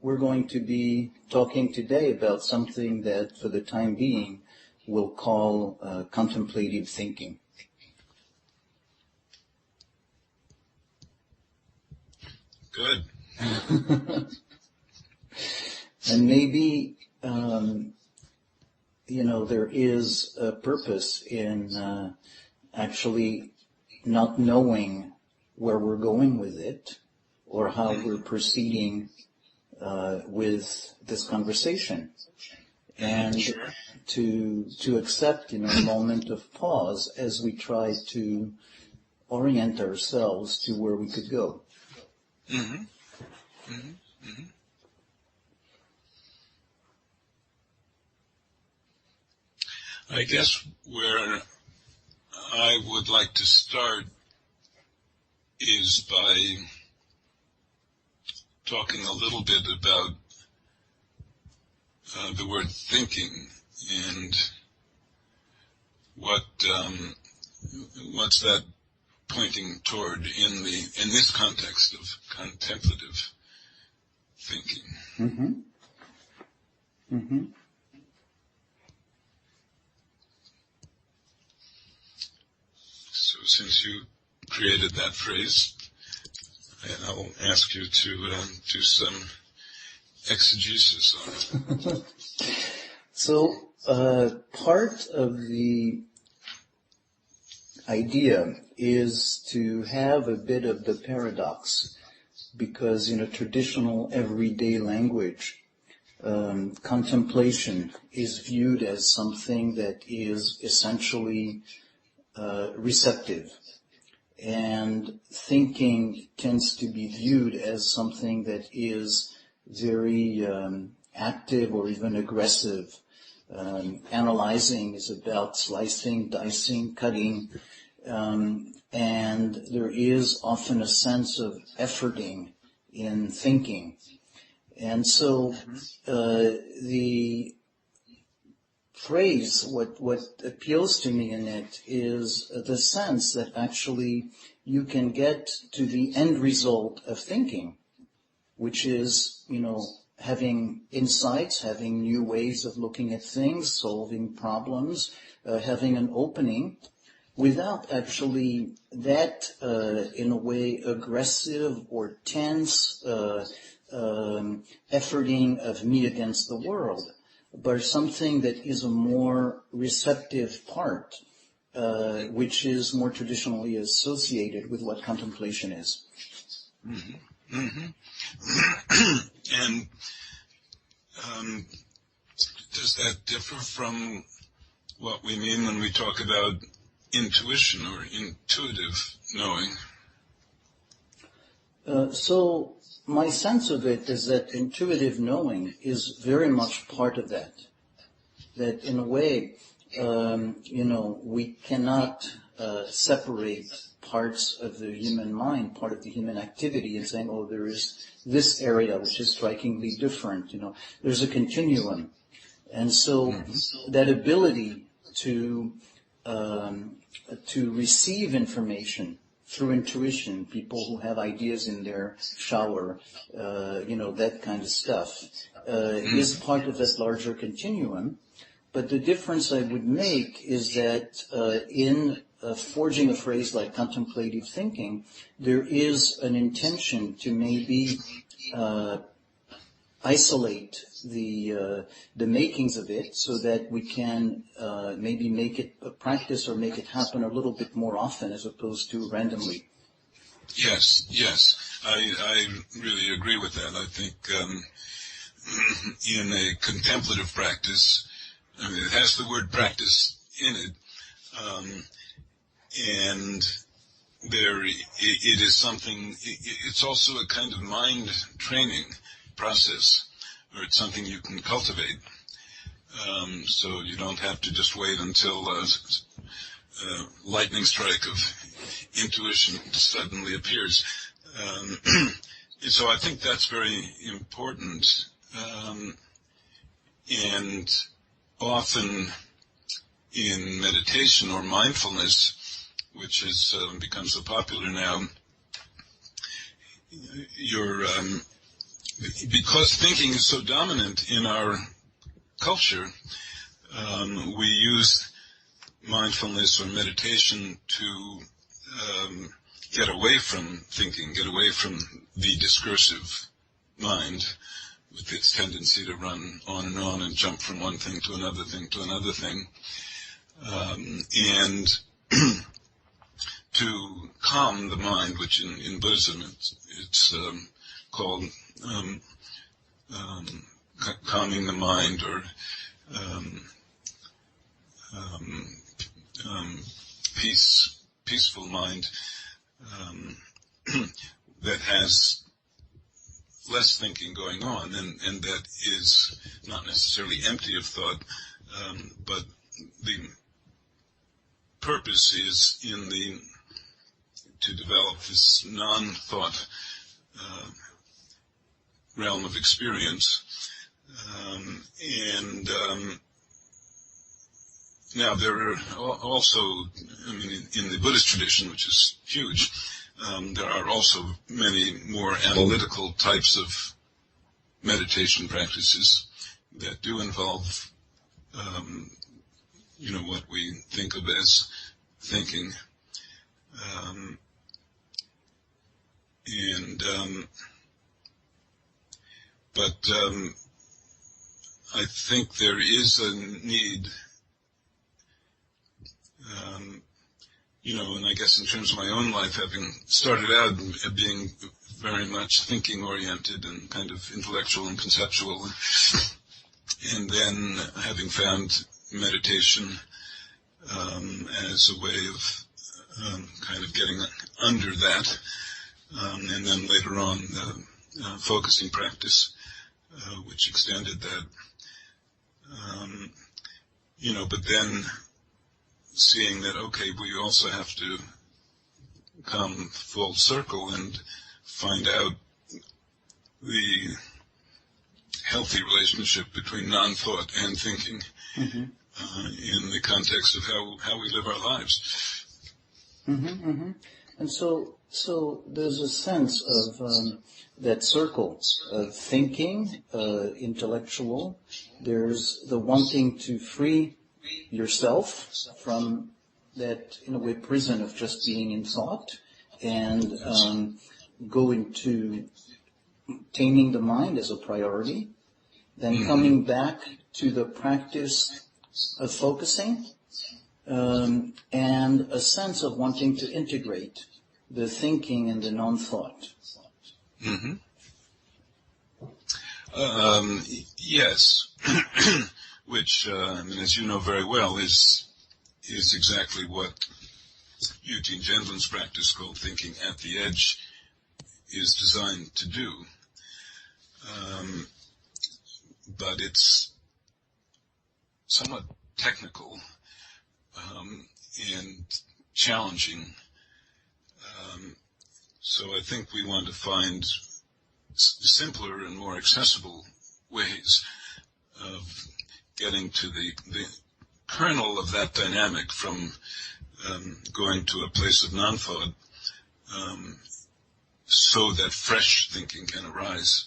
We're going to be talking today about something that, for the time being, we'll call contemplative thinking. Good. And maybe, there is a purpose in actually not knowing where we're going with it or how we're proceeding with this conversation. And to accept, a moment of pause as we try to orient ourselves to where we could go. Mm-hmm. Mm-hmm. Mm-hmm. I guess where I would like to start is by talking a little bit about the word thinking and what's that pointing toward in this context of contemplative thinking. Mm-hmm. Mm-hmm. So since you created that phrase, I'll ask you to do some exegesis on it. So part of the idea is to have a bit of the paradox, because in a traditional everyday language, contemplation is viewed as something that is essentially receptive, and thinking tends to be viewed as something that is very active or even aggressive. Analyzing is about slicing, dicing, cutting, and there is often a sense of efforting in thinking. And so the phrase, what appeals to me in it is the sense that actually you can get to the end result of thinking, which is, having insights, having new ways of looking at things, solving problems, having an opening, without actually that, in a way, aggressive or tense efforting of me against the world, but something that is a more receptive part, which is more traditionally associated with what contemplation is. Mm-hmm. Mm-hmm. And does that differ from what we mean when we talk about intuition or intuitive knowing? So my sense of it is that intuitive knowing is very much part of that. That in a way, we cannot separate parts of the human mind, part of the human activity, and saying, oh, there is this area which is strikingly different. There's a continuum. And so that ability to receive information through intuition, people who have ideas in their shower, that kind of stuff, is part of that larger continuum. But the difference I would make is that in forging a phrase like contemplative thinking, there is an intention to maybe isolate the makings of it so that we can maybe make it a practice or make it happen a little bit more often as opposed to randomly. Yes. I really agree with that. I think in a contemplative practice, it has the word practice in it, and it is something, it's also a kind of mind training process, or it's something you can cultivate. So you don't have to just wait until lightning strike of intuition suddenly appears. So I think that's very important. And often in meditation or mindfulness, which has become so popular now, you're because thinking is so dominant in our culture, we use mindfulness or meditation to get away from thinking, get away from the discursive mind with its tendency to run on and jump from one thing to another thing to another thing, and to calm the mind, which in Buddhism it's called calming the mind, or peaceful mind that has less thinking going on, and that is not necessarily empty of thought, but the purpose is to develop this non-thought realm of experience. Now there are also, in the Buddhist tradition, which is huge, there are also many more analytical types of meditation practices that do involve, what we think of as thinking. But I think there is a need, and I guess in terms of my own life, having started out being very much thinking-oriented and kind of intellectual and conceptual, and then having found meditation as a way of kind of getting under that, and then later on focusing practice, which extended that. But then seeing that, okay, we also have to come full circle and find out the healthy relationship between non-thought and thinking, in the context of how we live our lives. And so there's a sense of that circle of thinking, intellectual. There's the wanting to free yourself from that, in a way, prison of just being in thought, and go into taming the mind as a priority, then coming back to the practice of focusing, and a sense of wanting to integrate the thinking and the non-thought. Yes, which, as you know very well, is exactly what Eugene Gendlin's practice called thinking at the edge is designed to do. But it's somewhat technical and challenging. So I think we want to find simpler and more accessible ways of getting to the kernel of that dynamic, from going to a place of non-thought, so that fresh thinking can arise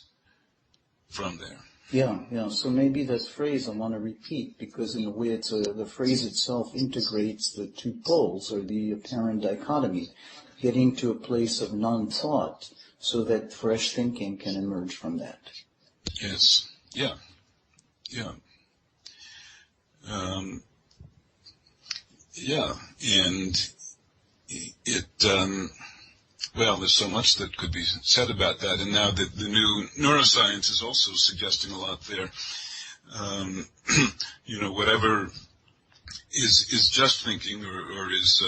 from there. Yeah. So maybe that phrase I want to repeat, because in a way the phrase itself integrates the two poles, or the apparent dichotomy, getting to a place of non-thought so that fresh thinking can emerge from that. Yes. Yeah. And it, there's so much that could be said about that, and now that the new neuroscience is also suggesting a lot there. Whatever is just thinking, or is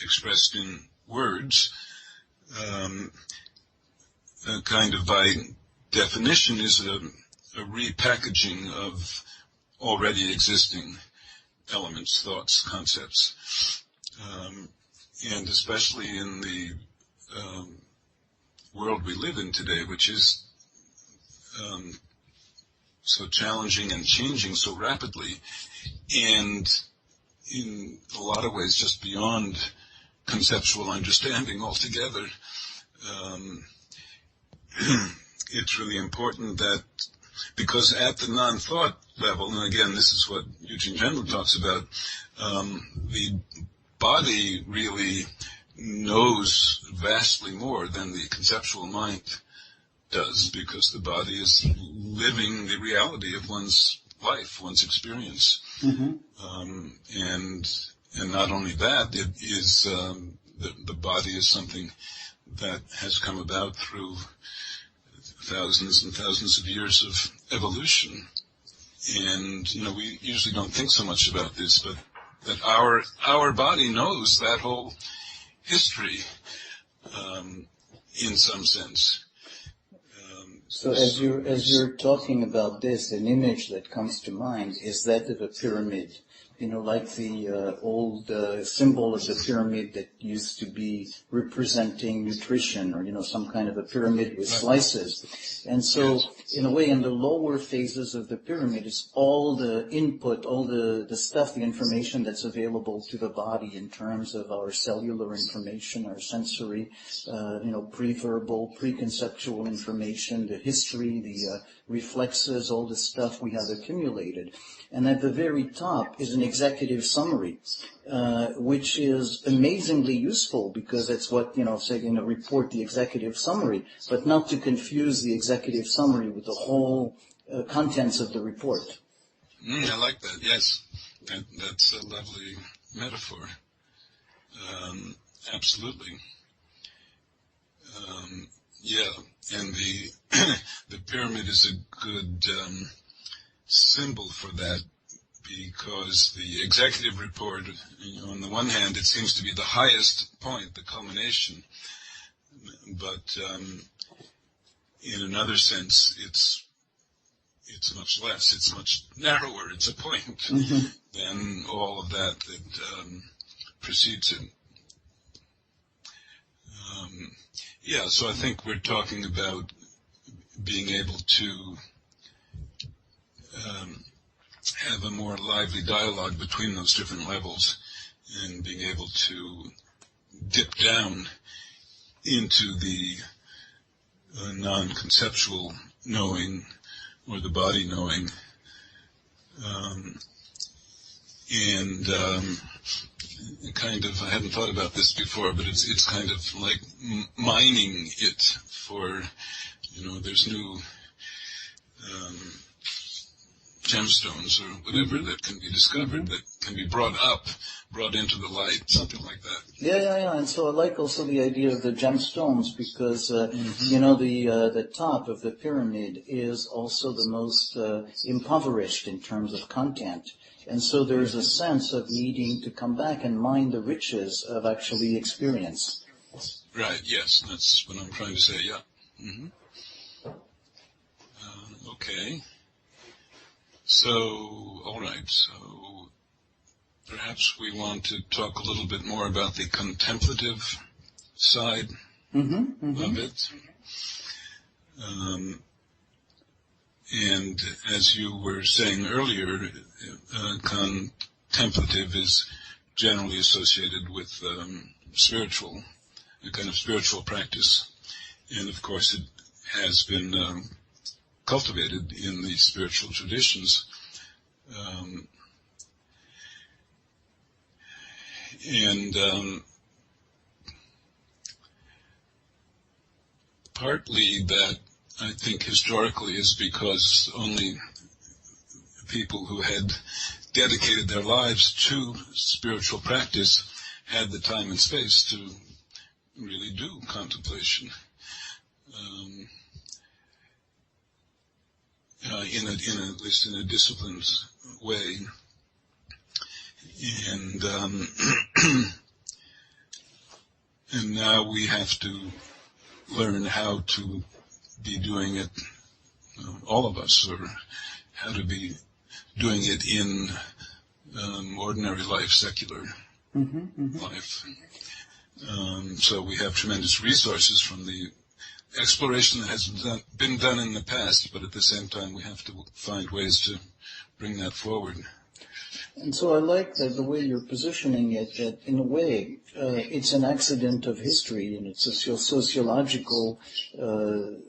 expressed in words, kind of by definition is a repackaging of already existing elements, thoughts, concepts, and especially in the world we live in today, which is so challenging and changing so rapidly, and in a lot of ways just beyond conceptual understanding altogether. it's really important that, because at the non-thought level, and again, this is what Eugene Gendler talks about, the body really knows vastly more than the conceptual mind does, because the body is living the reality of one's life, one's experience. And not only that, it is the body is something that has come about through thousands and thousands of years of evolution. And, we usually don't think so much about this, but that our body knows that whole history, in some sense. So as you're talking about this, an image that comes to mind is that of a pyramid. Like the old symbol of the pyramid that used to be representing nutrition, or, some kind of a pyramid with slices. And so, in a way, in the lower phases of the pyramid is all the input, all the stuff, the information that's available to the body in terms of our cellular information, our sensory, pre-verbal, pre-conceptual information, the history, the reflexes, all the stuff we have accumulated. And at the very top is an executive summary, which is amazingly useful, because it's what, report the executive summary, but not to confuse the executive summary with the whole contents of the report. I like that, yes. That's a lovely metaphor. Absolutely. And the pyramid is a good symbol for that, because the executive report, on the one hand, it seems to be the highest point, the culmination, but in another sense, it's much less, it's much narrower, it's a point than all of that precedes it. So I think we're talking about being able to have a more lively dialogue between those different levels, and being able to dip down into the non-conceptual knowing, or the body knowing, I hadn't thought about this before, but it's kind of like mining it for, there's new gemstones or whatever that can be discovered, that can be brought into the light, something like that. Yeah. And so I like also the idea of the gemstones, because, the top of the pyramid is also the most impoverished in terms of content. And so there's a sense of needing to come back and mine the riches of actually experience. Right, yes, that's what I'm trying to say, yeah. Okay. So, all right, so perhaps we want to talk a little bit more about the contemplative side of it. And as you were saying earlier, contemplative is generally associated with a kind of spiritual practice. And of course it has been cultivated in the spiritual traditions. Partly that, I think, historically is because only people who had dedicated their lives to spiritual practice had the time and space to really do contemplation at least in a disciplined way. And now we have to learn how to be doing it, all of us, or how to be doing it in ordinary life, secular life. So we have tremendous resources from the exploration that has been done in the past, but at the same time we have to find ways to bring that forward. And so I like the way you're positioning it, that in a way it's an accident of history, and it's a sociological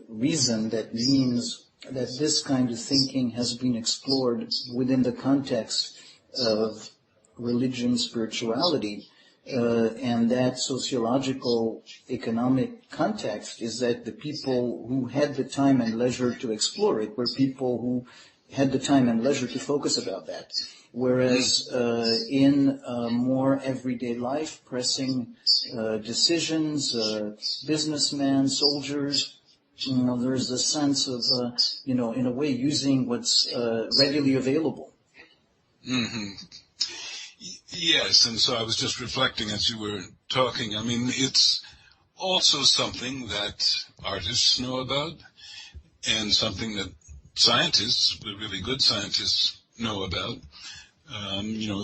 reason that means that this kind of thinking has been explored within the context of religion, spirituality, and that sociological economic context is that the people who had the time and leisure to explore it were people who had the time and leisure to focus about that. Whereas in more everyday life, pressing decisions, businessmen, soldiers, there's a sense of, in a way, using what's readily available. Mm-hmm. Yes, and so I was just reflecting as you were talking. I mean, it's also something that artists know about, and something that scientists, the really good scientists, know about.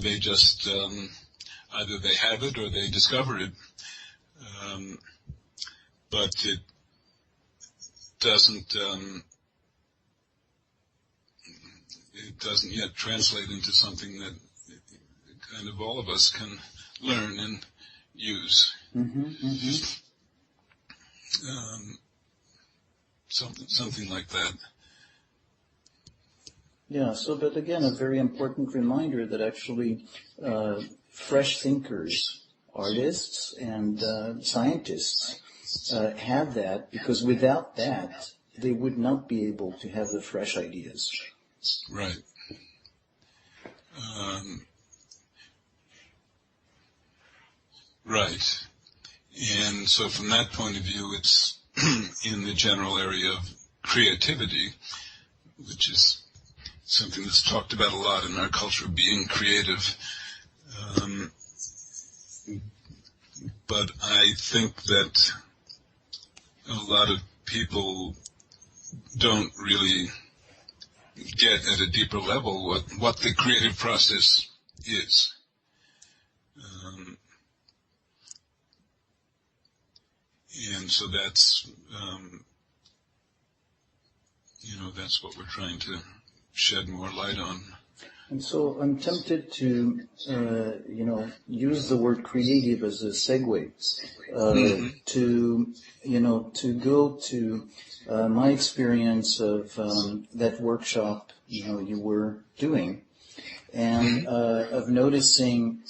They just, either they have it or they discover it. But it doesn't yet translate into something that kind of all of us can learn and use. Mm-hmm, mm-hmm. Something like that. Yeah, so but again, a very important reminder that actually fresh thinkers, artists, and scientists have that, because without that, they would not be able to have the fresh ideas. Right. Right. And so from that point of view, it's in the general area of creativity, which is something that's talked about a lot in our culture, being creative. But I think that a lot of people don't really get at a deeper level what the creative process is. And so that's, that's what we're trying to shed more light on. And so I'm tempted to, use the word creative as a segue to go to my experience of that workshop, you were doing, and of noticing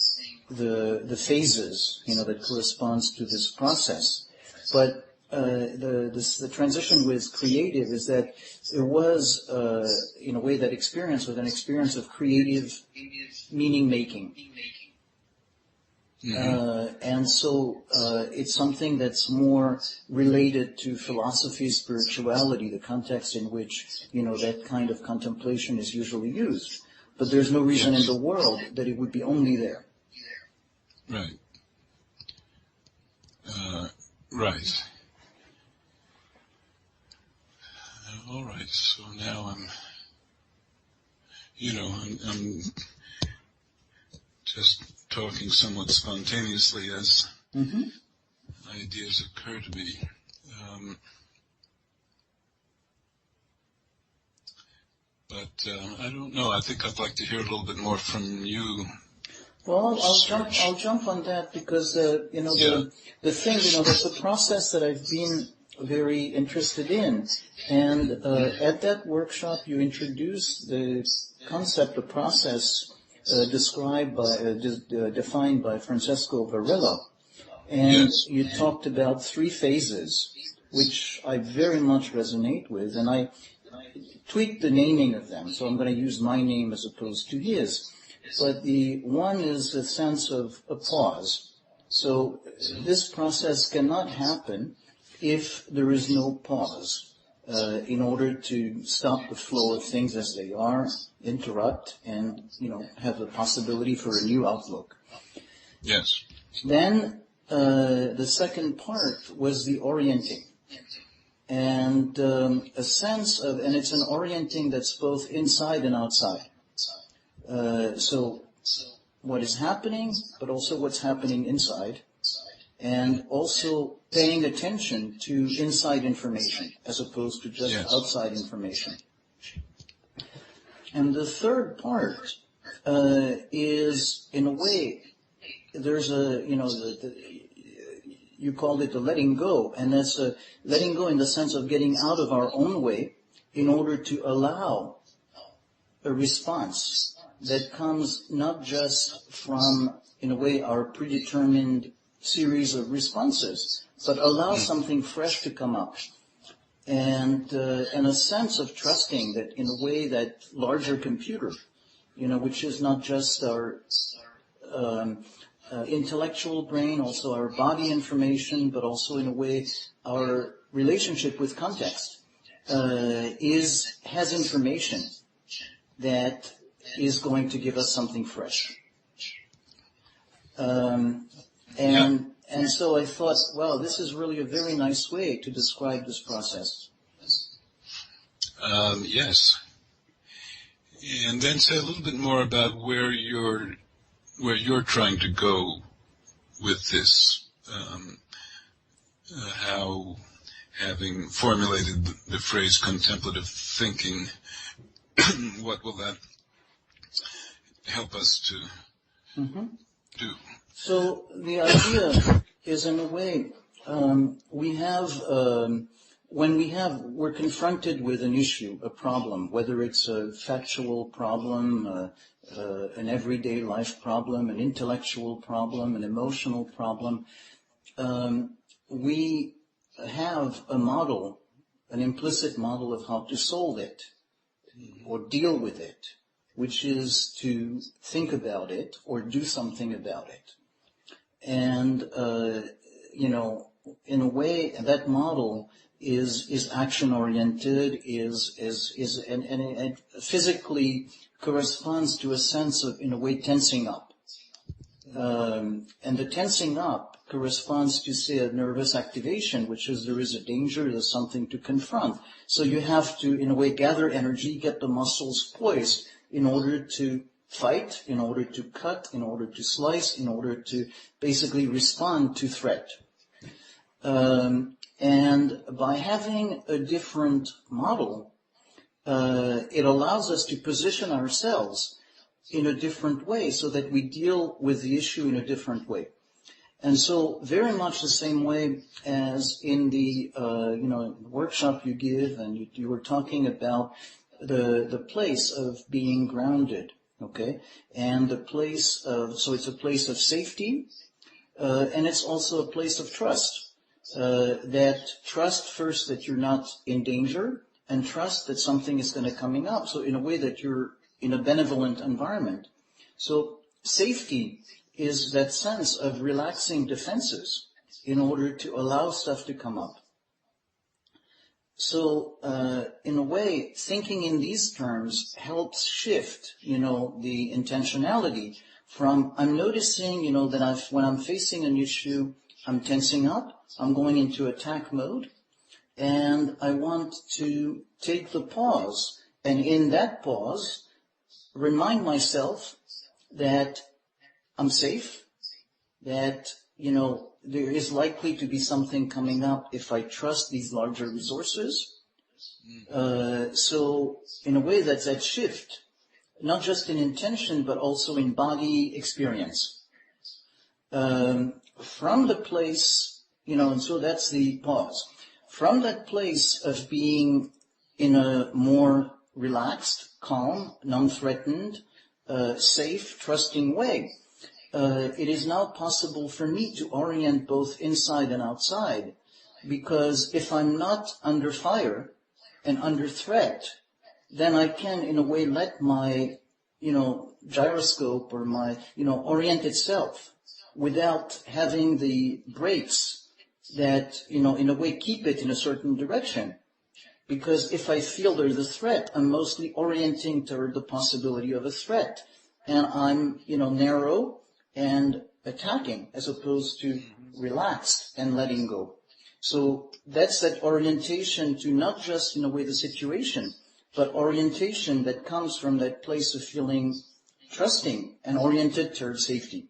the phases, that corresponds to this process. But the transition with creative is that there was, in a way, that experience was an experience of creative meaning making. And so it's something that's more related to philosophy, spirituality, the context in which, that kind of contemplation is usually used. But there's no reason in the world that it would be only there. Right. Right. All right. So now I'm just talking somewhat spontaneously as ideas occur to me. But I don't know. I think I'd like to hear a little bit more from you. Well, I'll jump on that because, the thing, that's a process that I've been very interested in. And at that workshop, you introduced the concept of process defined by Francesco Varela. And you talked about 3 phases, which I very much resonate with. And I tweaked the naming of them, so I'm going to use my name as opposed to his. But the one is a sense of a pause. So this process cannot happen if there is no pause, in order to stop the flow of things as they are, interrupt, and, have the possibility for a new outlook. Yes. Then the second part was the orienting. And a sense of, and it's an orienting that's both inside and outside. So what is happening, but also what's happening inside, and also paying attention to inside information as opposed to just outside information. And the third part is in a way, there's a, you called it the letting go, and that's a letting go in the sense of getting out of our own way in order to allow a response that comes not just from, in a way, our predetermined series of responses, but allow something fresh to come up. And a sense of trusting that, in a way, that larger computer, which is not just our intellectual brain, also our body information, but also, in a way, our relationship with context, has information that is going to give us something fresh. And so I thought, wow, this is really a very nice way to describe this process. Yes. And then say a little bit more about where you're trying to go with this. How, having formulated the phrase contemplative thinking, what will that help us to do? So the idea is, in a way, we're confronted with an issue, a problem, whether it's a factual problem, an everyday life problem, an intellectual problem, an emotional problem, we have a model, an implicit model of how to solve it or deal with it, which is to think about it or do something about it. And, in a way, that model is action-oriented, and it physically corresponds to a sense of, in a way, tensing up. And the tensing up corresponds to, say, a nervous activation, which is there is a danger, there's something to confront. So you have to, in a way, gather energy, get the muscles poised in order to fight, in order to cut, in order to slice, in order to basically respond to threat. And by having a different model, it allows us to position ourselves in a different way so that we deal with the issue in a different way. And so very much the same way as in the workshop you give, and you were talking about the place of being grounded, okay? And the place of, so it's a place of safety, and it's also a place of trust. That trust first that you're not in danger, and trust that something is going to coming up. So in a way that you're in a benevolent environment. So safety is that sense of relaxing defenses in order to allow stuff to come up. So in a way, thinking in these terms helps shift, the intentionality from I'm noticing, that when I'm facing an issue, I'm tensing up, I'm going into attack mode, and I want to take the pause, and in that pause, remind myself that I'm safe, that, there is likely to be something coming up if I trust these larger resources. So in a way, that's that shift, not just in intention, but also in body experience. From the place, and so that's the pause. From that place of being in a more relaxed, calm, non-threatened, safe, trusting way, it is now possible for me to orient both inside and outside, because if I'm not under fire and under threat, then I can, in a way, let my, gyroscope or my, orient itself without having the brakes that, in a way, keep it in a certain direction. Because if I feel there's a threat, I'm mostly orienting toward the possibility of a threat. And I'm, narrow and attacking as opposed to relaxed and letting go. So that's that orientation to not just, in a way, the situation, but orientation that comes from that place of feeling trusting and oriented toward safety.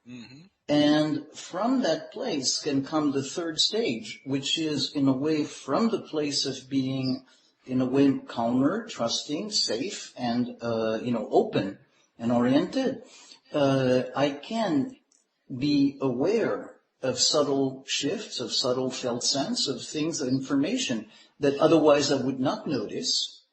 Mm-hmm. And from that place can come the third stage, which is, in a way, from the place of being in a way, calmer, trusting, safe, and, open and oriented, I can be aware of subtle shifts, of subtle felt sense, of things, of information that otherwise I would not notice,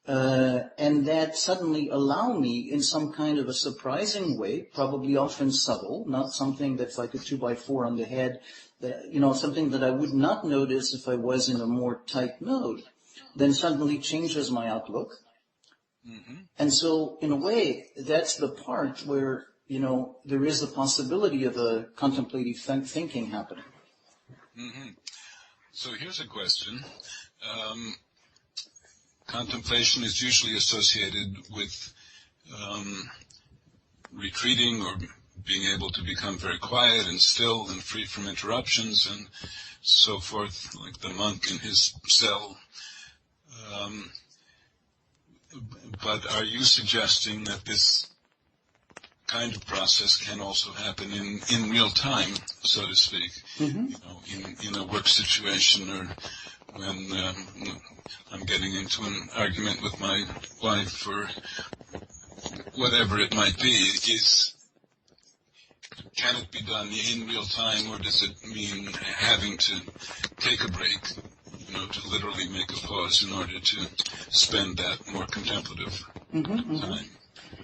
and that suddenly allow me in some kind of a surprising way, probably often subtle, not something that's like a 2x4 on the head, that, something that I would not notice if I was in a more tight mode, then suddenly changes my outlook. Mm-hmm. And so, in a way, that's the part where, there is the possibility of a contemplative thinking happening. Mm-hmm. So here's a question. Contemplation is usually associated with retreating or being able to become very quiet and still and free from interruptions and so forth, like the monk in his cell. But are you suggesting that this kind of process can also happen in real time, so to speak, mm-hmm. In a work situation or when I'm getting into an argument with my wife or whatever it might be? Can it be done in real time, or does it mean having to take a break, to literally make a pause in order to spend that more contemplative mm-hmm, time? Mm-hmm.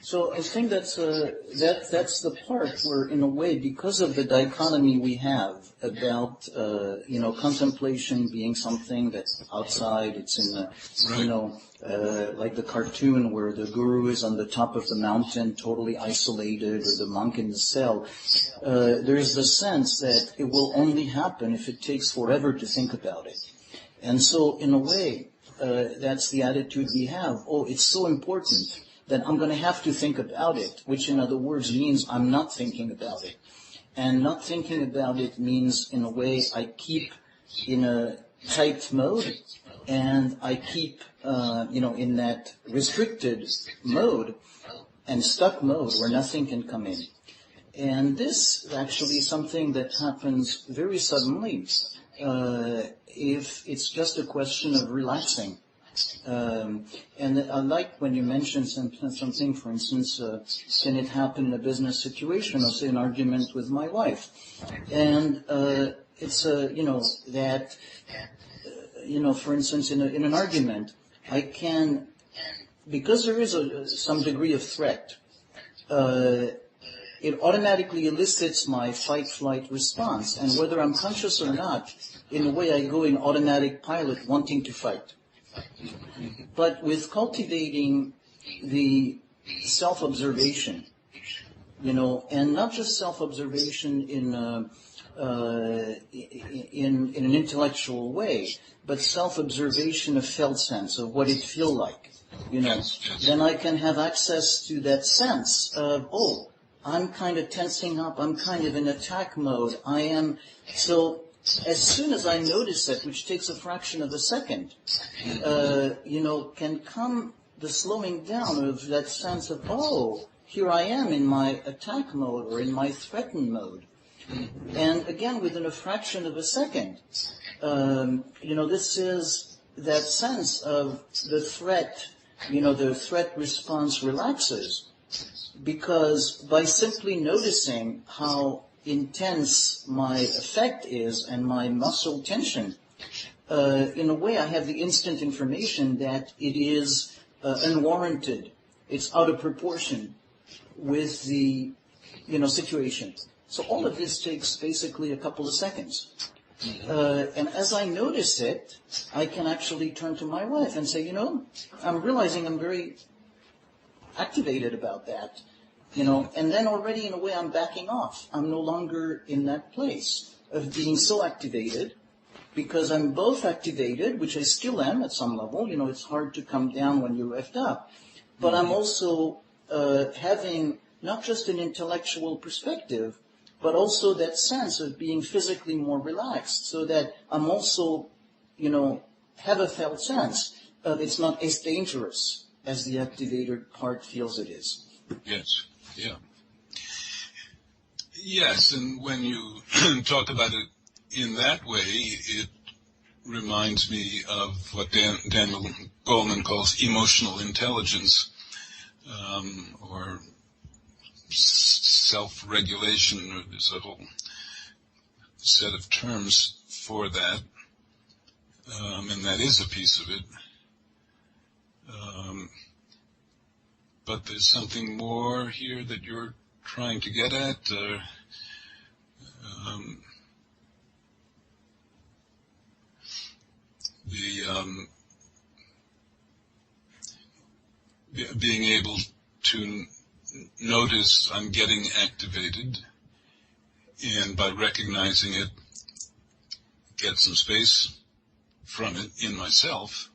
So I think that's the part where, in a way, because of the dichotomy we have about contemplation being something that's outside, it's in the right. Like the cartoon where the guru is on the top of the mountain, totally isolated, or the monk in the cell. There is the sense that it will only happen if it takes forever to think about it, and so in a way, that's the attitude we have. Oh, it's so important that I'm going to have to think about it, which in other words means I'm not thinking about it. And not thinking about it means, in a way, I keep in a tight mode, and I keep, in that restricted mode and stuck mode where nothing can come in. And this is actually something that happens very suddenly if it's just a question of relaxing. And I like when you mentioned something, for instance, can it happen in a business situation, or say an argument with my wife? And it's, that, for instance, in an argument, I can, because there is some degree of threat, it automatically elicits my fight-flight response. And whether I'm conscious or not, in a way I go in automatic pilot wanting to fight. But with cultivating the self-observation, and not just self-observation in an intellectual way, but self-observation of felt sense, of what it feels like, then I can have access to that sense of, I'm kind of tensing up, I'm kind of in attack mode, so as soon as I notice that, which takes a fraction of a second, can come the slowing down of that sense of, here I am in my attack mode or in my threatened mode. And again, within a fraction of a second, this is that sense of the threat, the threat response relaxes, because by simply noticing how intense my effect is and my muscle tension, in a way I have the instant information that it is unwarranted. It's out of proportion with the situation. So all of this takes basically a couple of seconds. And as I notice it, I can actually turn to my wife and say, I'm realizing I'm very activated about that. And then already in a way I'm backing off. I'm no longer in that place of being so activated, because I'm both activated, which I still am at some level. It's hard to come down when you're revved up. But I'm also having not just an intellectual perspective, but also that sense of being physically more relaxed, so that I'm also, have a felt sense of it's not as dangerous as the activated part feels it is. Yes. Yeah. Yes, and when you talk about it in that way, it reminds me of what Daniel Goleman calls emotional intelligence, or self-regulation, or there's a whole set of terms for that, and that is a piece of it. But there's something more here that you're trying to get at. Being able to notice I'm getting activated, and by recognizing it, get some space from it in myself,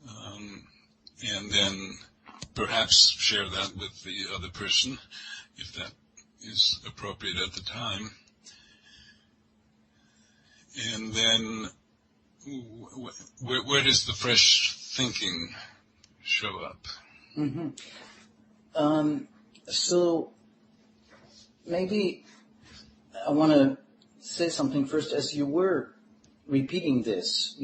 and then perhaps share that with the other person, if that is appropriate at the time. And then, where does the fresh thinking show up? Mm-hmm. So maybe I want to say something first. As you were repeating this,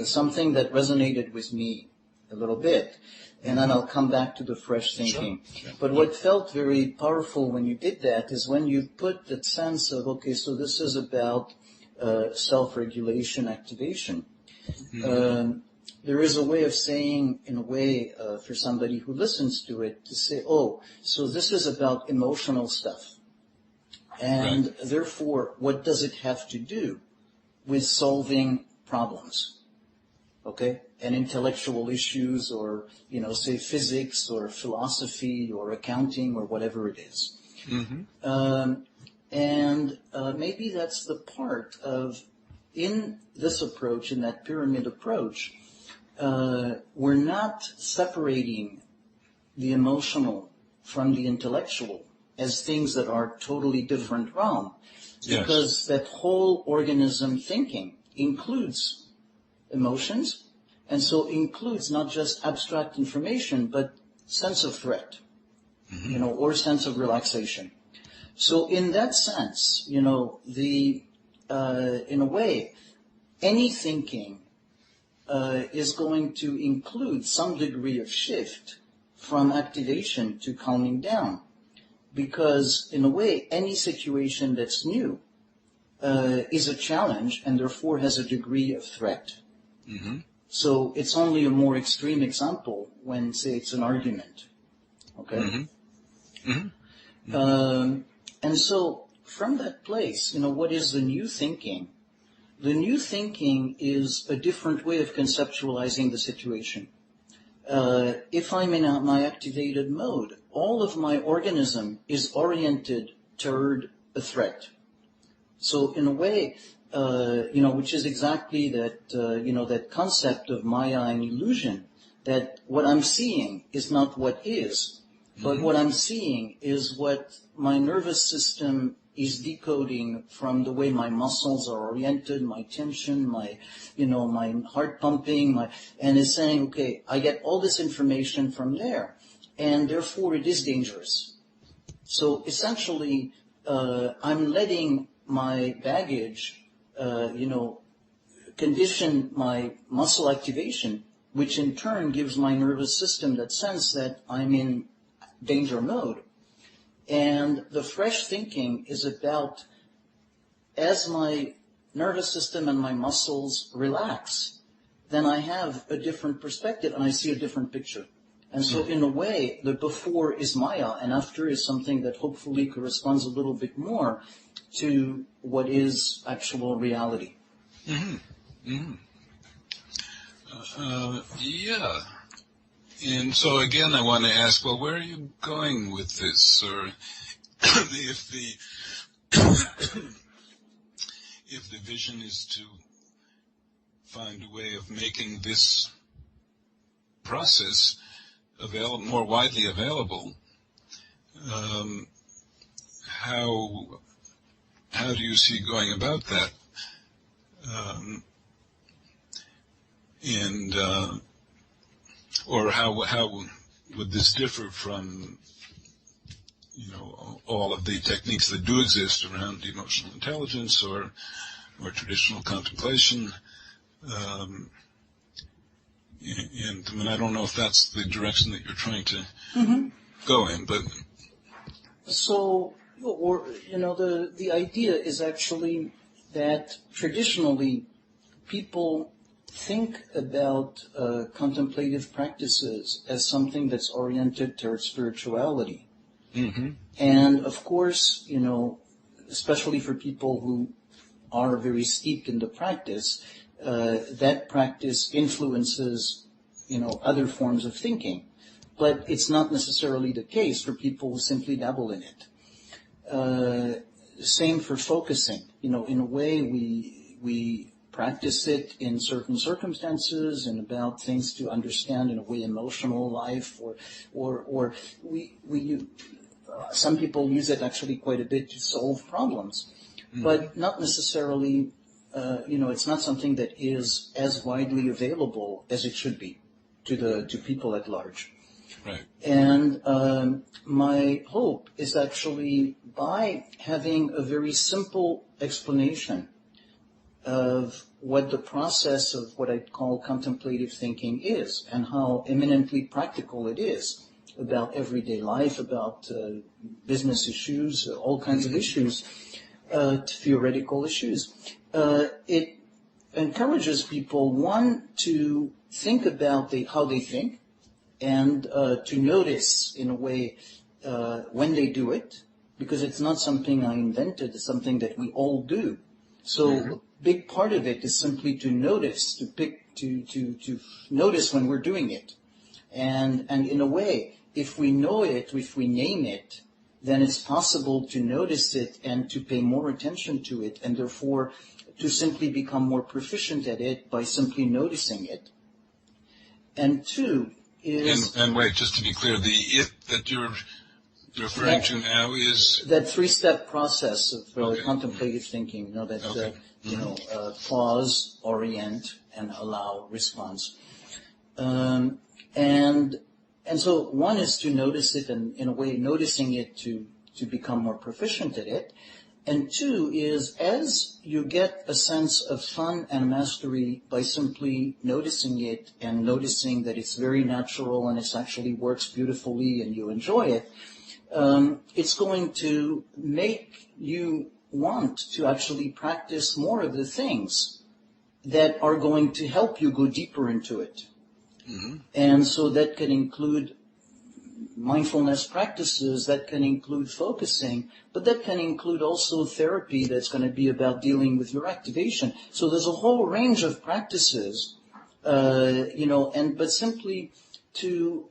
something that resonated with me a little bit, and then I'll come back to the fresh thinking. Sure. But what felt very powerful when you did that is when you put that sense of, okay, so this is about self-regulation, activation. Mm-hmm. There is a way of saying, in a way, for somebody who listens to it, to say, oh, so this is about emotional stuff. And right. Therefore, what does it have to do with solving problems? Okay? And intellectual issues, or, say physics or philosophy or accounting or whatever it is. Mm-hmm. Maybe that's the part of, in this approach, in that pyramid approach, we're not separating the emotional from the intellectual as things that are totally different realm. Yes. Because that whole organism thinking includes emotions, and so includes not just abstract information, but sense of threat, mm-hmm. Or sense of relaxation. So in that sense, in a way, any thinking is going to include some degree of shift from activation to calming down. Because in a way, any situation that's new is a challenge and therefore has a degree of threat. Mm-hmm. So it's only a more extreme example when, say, it's an argument. Okay? Mm-hmm. Mm-hmm. And so from that place, what is the new thinking? The new thinking is a different way of conceptualizing the situation. If I'm in my activated mode, all of my organism is oriented toward a threat. So in a way, which is exactly that, that concept of Maya and illusion, that what I'm seeing is not what is, but what I'm seeing is what my nervous system is decoding from the way my muscles are oriented, my tension, my heart pumping, and it's saying, okay, I get all this information from there, and therefore it is dangerous. So essentially, I'm letting my baggage, condition my muscle activation, which in turn gives my nervous system that sense that I'm in danger mode. And the fresh thinking is about, as my nervous system and my muscles relax, then I have a different perspective and I see a different picture. And so in a way, the before is Maya and after is something that hopefully corresponds a little bit more to what is actual reality. Mm-hmm. Mm-hmm. Yeah. And so again, I want to ask, well, where are you going with this? Or if the vision is to find a way of making this process more widely available, how do you see going about that? Or how would this differ from, all of the techniques that do exist around emotional intelligence or traditional contemplation? And I mean, I don't know if that's the direction that you're trying to go in, but so, the idea is actually that traditionally people think about contemplative practices as something that's oriented towards spirituality. Mm-hmm. And of course, especially for people who are very steeped in the practice, that practice influences, other forms of thinking. But it's not necessarily the case for people who simply dabble in it. Same for focusing. In a way, we practice it in certain circumstances and about things to understand in a way emotional life, or some people use it actually quite a bit to solve problems, but not necessarily. It's not something that is as widely available as it should be to people at large. Right. And my hope is actually by having a very simple explanation of what the process of what I call contemplative thinking is and how eminently practical it is about everyday life, about business issues, all kinds of issues, theoretical issues. It encourages people, one, to think about how they think, and to notice, in a way, when they do it, because it's not something I invented, it's something that we all do. So a big part of it is simply to notice, to notice when we're doing it. And in a way, if we know it, if we name it, then it's possible to notice it and to pay more attention to it, and therefore to simply become more proficient at it by simply noticing it. And two is... And wait, just to be clear, the it that you're referring to now is... That three-step process of contemplative thinking, pause, orient, and allow response. And so one is to notice it, and in a way noticing it to become more proficient at it. And two is, as you get a sense of fun and mastery by simply noticing it and noticing that it's very natural and it actually works beautifully and you enjoy it, it's going to make you want to actually practice more of the things that are going to help you go deeper into it. Mm-hmm. And so that can include mindfulness practices, that can include focusing, but that can include also therapy that's going to be about dealing with your activation. So there's a whole range of practices, but simply to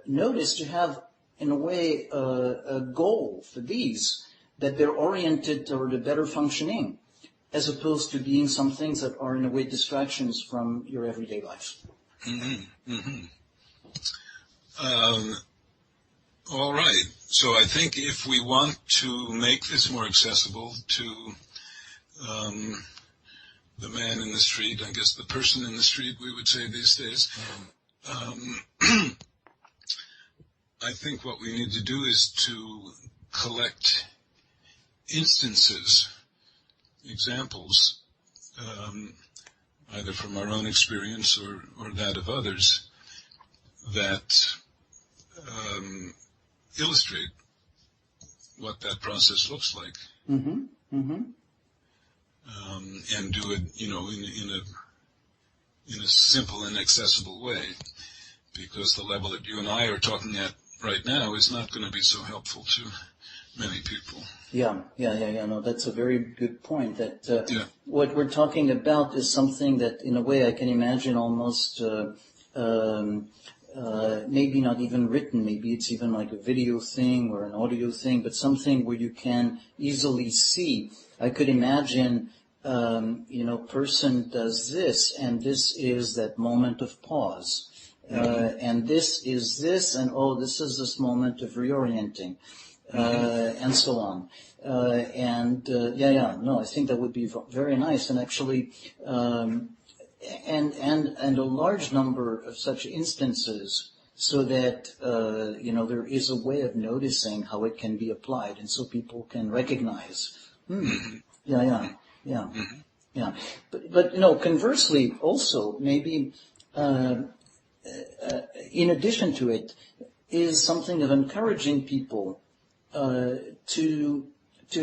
notice, to have, in a way, a goal for these, that they're oriented toward a better functioning, as opposed to being some things that are, in a way, distractions from your everyday life. Mm-hmm. Mm-hmm. All right. So I think if we want to make this more accessible to the man in the street, I guess the person in the street, we would say these days, I think what we need to do is to collect instances, examples, either from our own experience or that of others, that illustrate what that process looks like. Mm-hmm. Mm-hmm. And do it, in a simple and accessible way, because the level that you and I are talking at right now is not going to be so helpful to many people. Yeah. No, that's a very good point. That what we're talking about is something that, in a way, I can imagine almost maybe not even written. Maybe it's even like a video thing or an audio thing, but something where you can easily see. I could imagine, person does this, and this is that moment of pause. And this is this, and this is this moment of reorienting. And so on. No, I think that would be very nice, and actually, and a large number of such instances, so that, there is a way of noticing how it can be applied, and so people can recognize, Mm-hmm. Yeah. Mm-hmm. Yeah. But conversely, also, maybe, in addition to it, is something of encouraging people to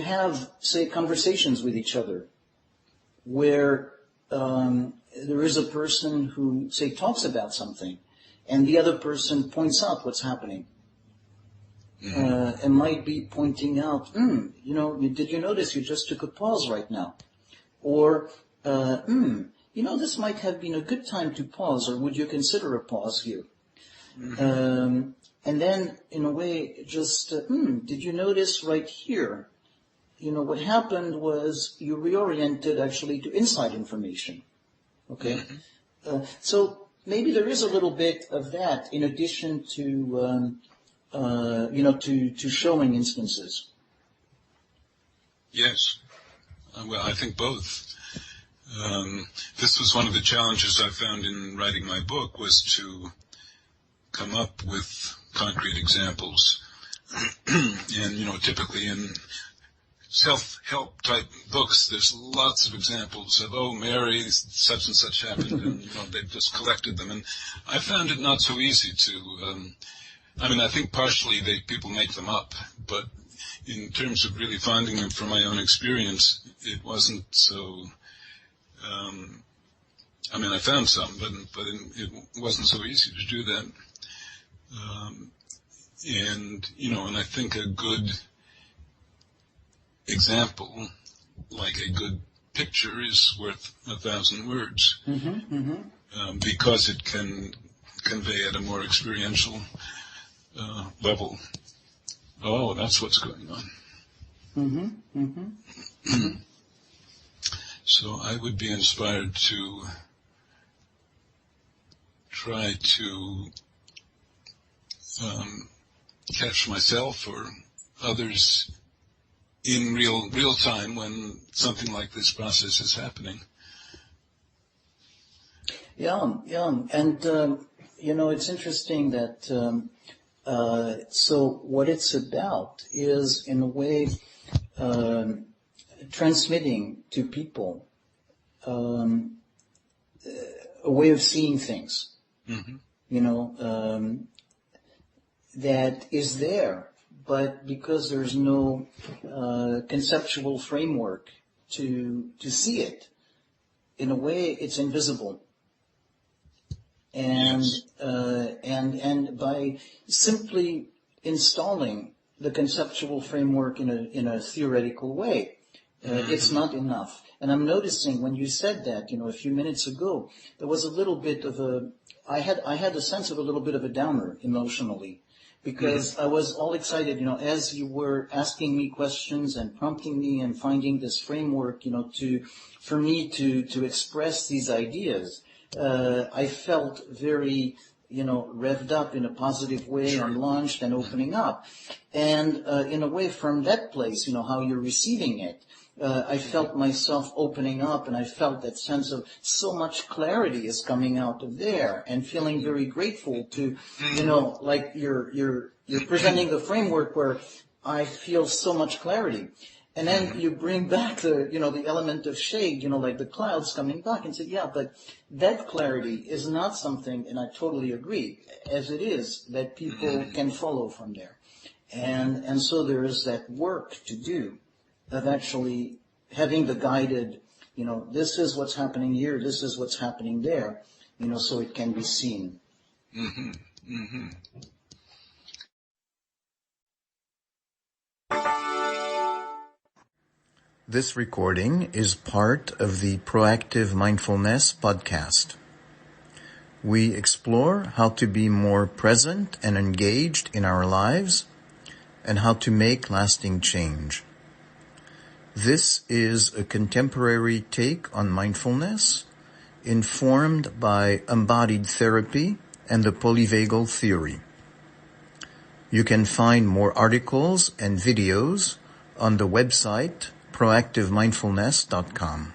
have, say, conversations with each other, where there is a person who, say, talks about something, and the other person points out what's happening. And might be pointing out, did you notice you just took a pause right now? Or, this might have been a good time to pause, or would you consider a pause here? And then, in a way, just, did you notice right here? What happened was you reoriented actually to inside information. Okay? So maybe there is a little bit of that in addition to, to showing instances. Yes. Well, I think both. This was one of the challenges I found in writing my book, was to come up with concrete examples. And, typically in self-help type books, there's lots of examples of, Mary, such and such happened, and, they've just collected them. And I found it not so easy to, I think partially people make them up, but in terms of really finding them from my own experience, it wasn't so, I found some, but it wasn't so easy to do that. And I think a good example, like a good picture, is worth 1,000 words, because it can convey at a more experiential level. Oh, that's what's going on. So I would be inspired to try to catch myself or others in real time when something like this process is happening. Yeah. And, it's interesting that, so what it's about is, in a way, transmitting to people a way of seeing things, that is there, but because there's no conceptual framework to see it, in a way it's invisible. And and by simply installing the conceptual framework in a theoretical way, it's not enough. And I'm noticing when you said that, a few minutes ago, there was a little bit of I had a sense of a little bit of a downer emotionally, because I was all excited, as you were asking me questions and prompting me and finding this framework, for me to express these ideas. I felt very, revved up in a positive way and launched and opening up. And in a way, from that place, how you're receiving it, I felt myself opening up, and I felt that sense of so much clarity is coming out of there, and feeling very grateful to, like you're presenting the framework where I feel so much clarity. And then you bring back the element of shade, like the clouds coming back, and say, yeah, but that clarity is not something, and I totally agree, as it is, that people can follow from there. And so there is that work to do of actually having the guided, this is what's happening here, this is what's happening there, so it can be seen. This recording is part of the Proactive Mindfulness podcast. We explore how to be more present and engaged in our lives and how to make lasting change. This is a contemporary take on mindfulness, informed by embodied therapy and the polyvagal theory. You can find more articles and videos on the website proactivemindfulness.com.